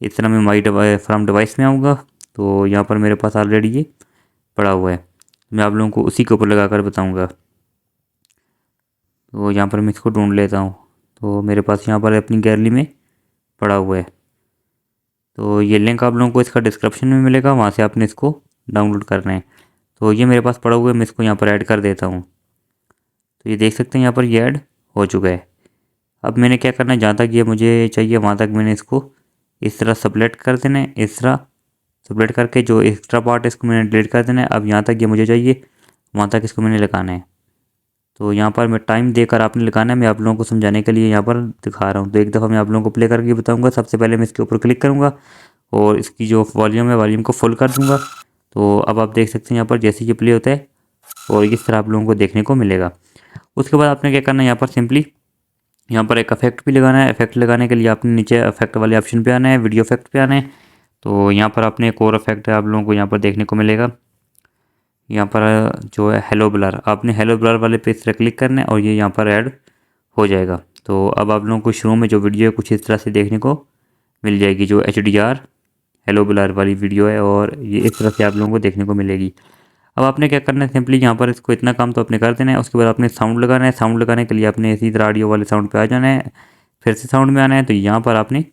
इस तरह मैं माई फ्रॉम डिवाइस में आऊँगा तो यहाँ पर मेरे पास ऑलरेडी ये पड़ा हुआ है। मैं आप लोगों को उसी के ऊपर लगा कर बताऊँगा। तो यहाँ पर मैं इसको ढूंढ लेता हूँ। तो मेरे पास यहाँ पर अपनी गैलरी में पड़ा हुआ है। तो ये लिंक आप लोगों को इसका डिस्क्रिप्शन में मिलेगा, वहाँ से आपने इसको डाउनलोड करना है। तो ये मेरे पास पड़ा हुआ है, मैं इसको यहाँ पर ऐड कर देता हूँ। तो ये देख सकते हैं यहाँ पर ये ऐड हो चुका है। अब मैंने क्या करना है, जहाँ तक ये मुझे चाहिए वहाँ तक मैंने इसको इस तरह सेलेक्ट कर देना है। इस तरह सेलेक्ट करके जो एक्स्ट्रा पार्ट है इसको मैंने डिलीट कर देना है। अब यहाँ तक ये मुझे चाहिए वहाँ तक इसको मैंने लगाना है। तो यहाँ पर मैं टाइम देकर आपने लगाना है, मैं आप लोगों को समझाने के लिए यहाँ पर दिखा रहा हूँ। तो एक दफ़ा मैं आप लोगों को प्ले करके बताऊँगा। सबसे पहले मैं इसके ऊपर क्लिक करूँगा और इसकी जो वॉल्यूम है वॉल्यूम को फुल कर दूँगा। तो अब आप देख सकते हैं यहाँ पर जैसे ये प्ले होता है और इस तरह आप लोगों को देखने को मिलेगा। उसके बाद आपने क्या करना है, यहाँ पर सिंपली यहाँ पर एक इफेक्ट भी लगाना है। इफेक्ट लगाने के लिए आपने नीचे इफेक्ट वाले ऑप्शन पे आना है, वीडियो इफेक्ट पे आना है। तो यहाँ पर आपने एक और इफेक्ट है आप लोगों को यहाँ पर देखने को मिलेगा। यहाँ पर जो है हेलो ब्लर, आपने हेलो ब्लर वाले पे इस तरह क्लिक करना है और ये यहाँ पर ऐड हो जाएगा। तो अब आप लोगों को शुरू में जो वीडियो है कुछ इस तरह से देखने को मिल जाएगी, जो HDR हेलो ब्लर वाली वीडियो है और ये इस तरह से आप लोगों को देखने को मिलेगी। अब आपने क्या करना है, सिंपली यहाँ पर इसको इतना काम तो आपने कर देना है। उसके बाद आपने साउंड लगाना है। साउंड लगाने के लिए आपने इसी तरह ऑडियो वाले साउंड पे आ जाना है, फिर से साउंड में आना है। तो यहाँ पर आपने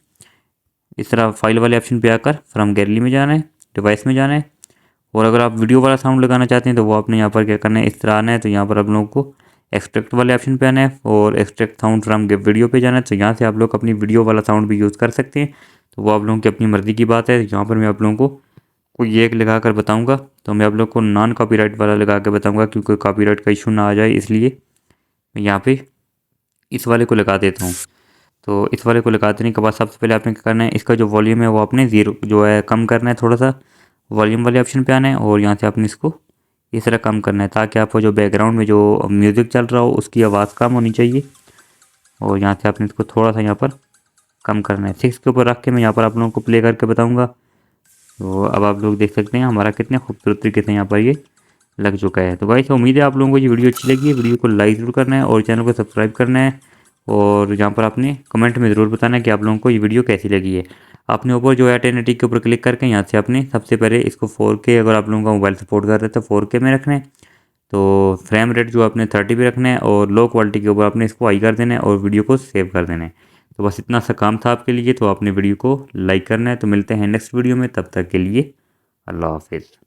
इस तरह फाइल वाले ऑप्शन पे आकर फ्रॉम गैलरी में जाना है, डिवाइस में जाना है। और अगर आप वीडियो वाला साउंड लगाना चाहते हैं तो वो आपने यहाँ पर क्या करना है, इस तरह आना है। तो यहाँ पर आप लोगों को एक्सट्रैक्ट वाले ऑप्शन पे आना है और एक्सट्रैक्ट साउंड फ्रॉम वीडियो पे जाना है। तो यहाँ से आप लोग अपनी वीडियो वाला साउंड भी यूज़ कर सकते हैं। तो वो आप लोगों की अपनी मर्ज़ी की बात है। यहाँ पर मैं आप लोगों को कोई एक लगा कर बताऊँगा। तो मैं आप लोग को नॉन कॉपीराइट वाला लगा के बताऊँगा, क्योंकि कॉपीराइट का इशू ना आ जाए, इसलिए मैं यहाँ पे इस वाले को लगा देता हूँ। तो इस वाले को लगा देने के बाद सबसे पहले आपने क्या करना है, इसका जो वॉल्यूम है वो आपने ज़ीरो जो है कम करना है। थोड़ा सा वॉल्यूम वाले ऑप्शन पे आना है और यहाँ से आपने इसको इस तरह कम करना है, ताकि आपको जो बैकग्राउंड में जो म्यूज़िक चल रहा हो उसकी आवाज़ कम होनी चाहिए। और यहाँ से आपने इसको थोड़ा सा यहाँ पर कम करना है। 6 के ऊपर रख के मैं यहाँ पर आप लोगों को प्ले करके बताऊँगा। तो अब आप लोग देख सकते हैं हमारा कितने खूबसूरत तरीके से यहाँ पर ये लग चुका है। तो गाइस उम्मीद है आप लोगों को ये वीडियो अच्छी लगी है। वीडियो को लाइक ज़रूर करना है और चैनल को सब्सक्राइब करना है। और यहाँ पर आपने कमेंट में ज़रूर बताना है कि आप लोगों को ये वीडियो कैसी लगी है। आपने ऊपर जो है 1080 के ऊपर क्लिक करके यहाँ से आपने सबसे पहले इसको 4K, अगर आप लोगों का मोबाइल सपोर्ट कर रहे हैं तो 4K में रखना है। तो फ्रेम रेट जो आपने 30 पे रखना है और लो क्वालिटी के ऊपर आपने इसको हाई कर देना है और वीडियो को सेव कर देना है। तो बस इतना सा काम था आपके लिए। तो आपने वीडियो को लाइक करना है। तो मिलते हैं नेक्स्ट वीडियो में, तब तक के लिए अल्लाह हाफिज़।